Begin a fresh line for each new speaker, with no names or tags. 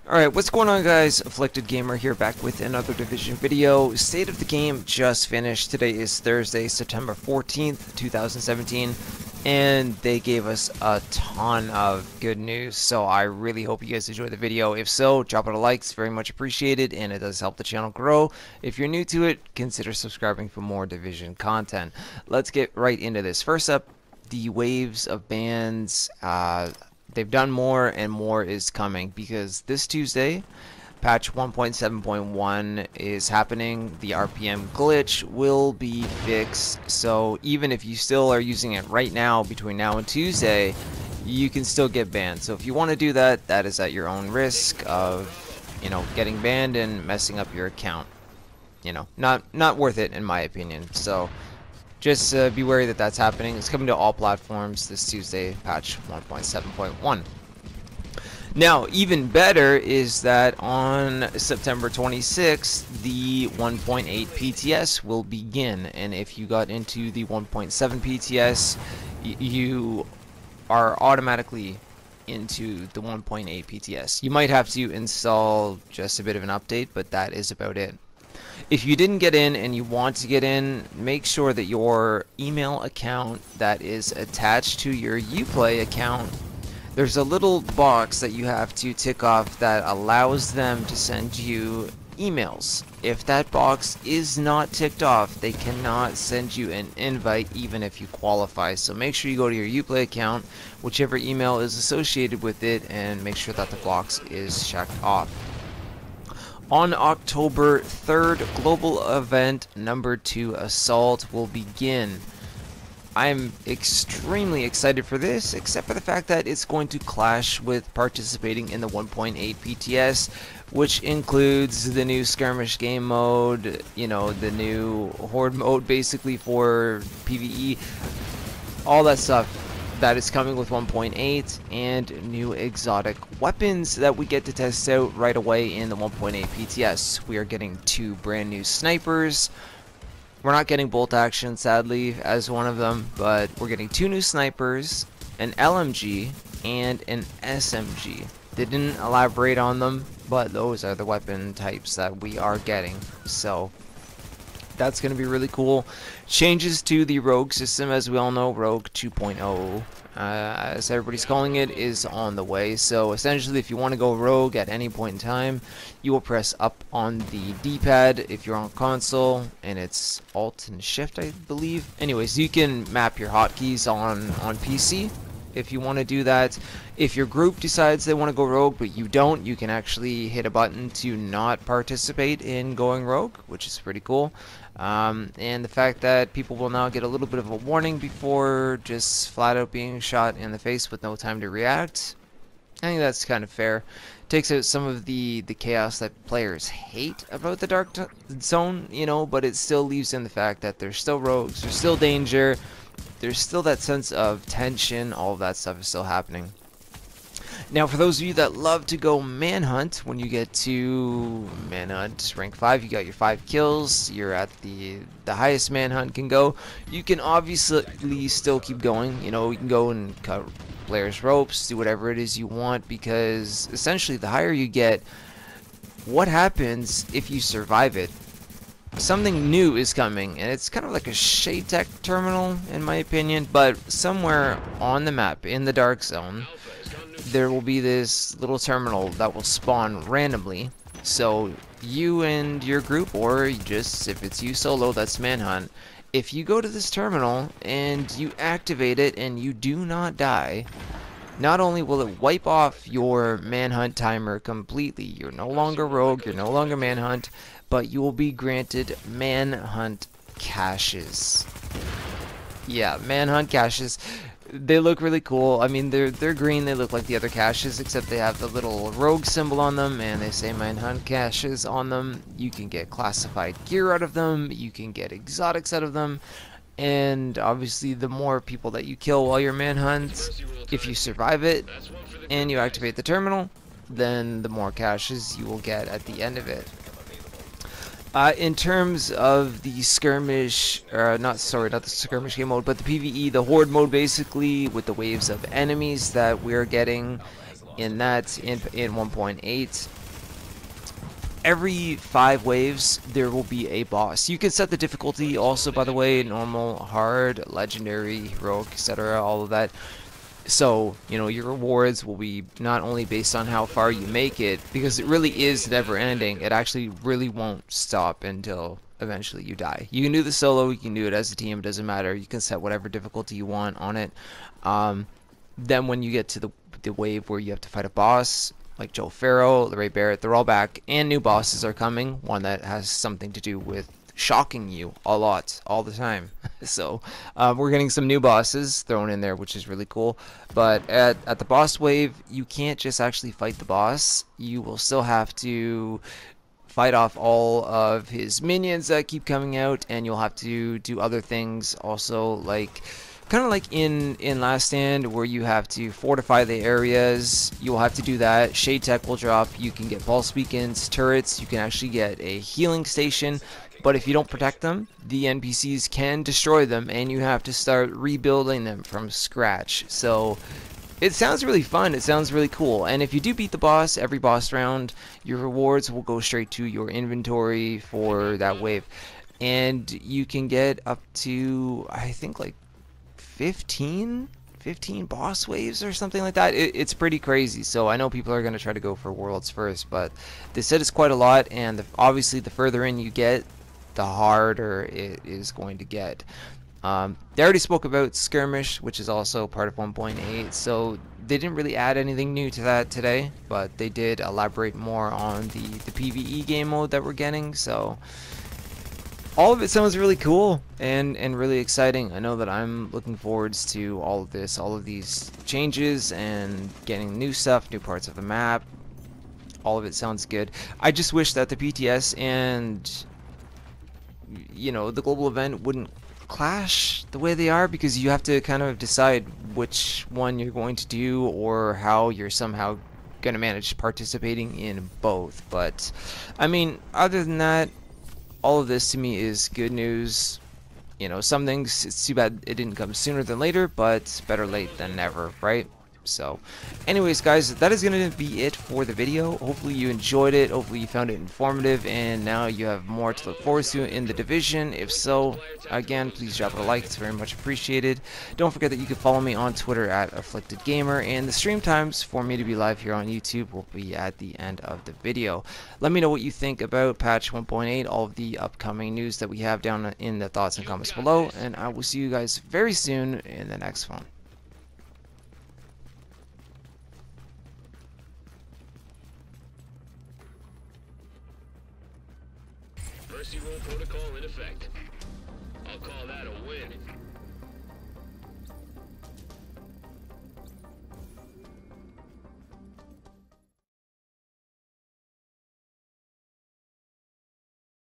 Alright, what's going on, guys? Afflicted Gamer here, back with another Division video. State of the game just finished. Today is Thursday, September 14th, 2017, and they gave us a ton of good news, so I really hope you guys enjoyed the video. If so, drop it a like, it's very much appreciated, and it does help the channel grow. If you're new to it, consider subscribing for more Division content. Let's get right into this. First up, the waves of bans. They've done more, and more is coming, because this Tuesday, patch 1.7.1 is happening. The RPM glitch will be fixed, so even if you still are using it right now, between now and Tuesday, you can still get banned. So if you want to do that, that is at your own risk of, getting banned and messing up your account. Not worth it, in my opinion. So just be wary that that's happening. It's coming to all platforms this Tuesday, patch 1.7.1. Now, even better is that on September 26th, the 1.8 PTS will begin. And if you got into the 1.7 PTS, you are automatically into the 1.8 PTS. You might have to install just a bit of an update, but that is about it. If you didn't get in and you want to get in, make sure that your email account that is attached to your Uplay account, there's a little box that you have to tick off that allows them to send you emails. If that box is not ticked off, they cannot send you an invite even if you qualify. So make sure you go to your Uplay account, whichever email is associated with it, and make sure that the box is checked off. On October 3rd, global event number 2 Assault will begin. I'm extremely excited for this, except for the fact that it's going to clash with participating in the 1.8 PTS, which includes the new skirmish game mode, the new horde mode basically for PvE, all that stuff that is coming with 1.8, and new exotic weapons that we get to test out right away in the 1.8 PTS. We are getting 2 brand new snipers. We're not getting bolt action, sadly, as one of them, but we're getting 2 new snipers, an LMG, and an SMG. They didn't elaborate on them, but those are the weapon types that we are getting. So that's going to be really cool. Changes to the Rogue system, as we all know, Rogue 2.0, as everybody's calling it, is on the way. So essentially, if you want to go Rogue at any point in time, you will press up on the D-pad if you're on console, and it's Alt and Shift, I believe. Anyways, you can map your hotkeys on PC if you want to do that. If your group decides they want to go Rogue but you don't, you can actually hit a button to not participate in going Rogue, which is pretty cool. And the fact that people will now get a little bit of a warning before just flat out being shot in the face with no time to react, I think that's kind of fair. Takes out some of the chaos that players hate about the Dark Zone, but it still leaves in the fact that there's still rogues, there's still danger, there's still that sense of tension. All of that stuff is still happening. Now, for those of you that love to go Manhunt, when you get to Manhunt rank 5, you got your 5 kills, you're at the highest Manhunt can go. You can obviously still keep going. You can go and cut players' ropes, do whatever it is you want, because essentially the higher you get, what happens if you survive it? Something new is coming, and it's kind of like a Shade Tech terminal, in my opinion, but somewhere on the map, in the Dark Zone, there will be this little terminal that will spawn randomly. So you and your group, or just if it's you solo, that's Manhunt, if you go to this terminal and you activate it and you do not die, not only will it wipe off your Manhunt timer completely, you're no longer Rogue, you're no longer Manhunt, but you will be granted Manhunt caches. Yeah, Manhunt caches. They look really cool. I mean, they're green. They look like the other caches, except they have the little rogue symbol on them, and they say Manhunt caches on them. You can get classified gear out of them. You can get exotics out of them. And obviously, the more people that you kill while you're Manhunt, if you survive it and you activate the terminal, then the more caches you will get at the end of it. In terms of the skirmish, not the skirmish game mode, but the PvE, the horde mode basically, with the waves of enemies that we're getting, in that in 1.8. Every 5 waves there will be a boss. You can set the difficulty also, by the way, normal, hard, legendary, heroic, etc., all of that. So, you know, your rewards will be not only based on how far you make it, because it really is never ending. It actually really won't stop until eventually you die. You can do the solo, you can do it as a team, it doesn't matter. You can set whatever difficulty you want on it. Then when you get to the wave where you have to fight a boss, like Joe Farrow, Ray Barrett, they're all back, and new bosses are coming. One that has something to do with shocking you a lot, all the time. So we're getting some new bosses thrown in there, which is really cool. But at the boss wave, you can't just actually fight the boss. You will still have to fight off all of his minions that keep coming out, and you'll have to do other things also, like kind of like in Last Stand, where you have to fortify the areas. You'll have to do that. Shade Tech will drop. You can get pulse beacons, turrets. You can actually get a healing station. But if you don't protect them, the NPCs can destroy them, and you have to start rebuilding them from scratch. So it sounds really fun. It sounds really cool. And if you do beat the boss, every boss round, your rewards will go straight to your inventory for that wave. And you can get up to, I think, like 15 boss waves or something like that. It's pretty crazy. So I know people are going to try to go for worlds first, but they said it's quite a lot, and obviously the further in you get, the harder it is going to get. They already spoke about skirmish, which is also part of 1.8, so they didn't really add anything new to that today, but they did elaborate more on the PvE game mode that we're getting. So all of it sounds really cool and really exciting. I know that I'm looking forwards to all of this, all of these changes, and getting new stuff, new parts of the map. All of it sounds good. I just wish that the PTS and, you know, the global event wouldn't clash the way they are, because you have to kind of decide which one you're going to do, or how you're somehow going to manage participating in both. But I mean, other than that, all of this to me is good news. You know, some things, it's too bad it didn't come sooner than later, but better late than never, right? So anyways, guys, that is going to be it for the video. Hopefully you enjoyed it. Hopefully you found it informative, and now you have more to look forward to in the division. If so, again, please drop it a like. It's very much appreciated. Don't forget that you can follow me on Twitter at AfflictedGamer, and the stream times for me to be live here on YouTube will be at the end of the video. Let me know what you think about patch 1.8, all of the upcoming news that we have down in the thoughts and comments below, and I will see you guys very soon in the next one.
Mercy roll protocol in effect. I'll call that a win.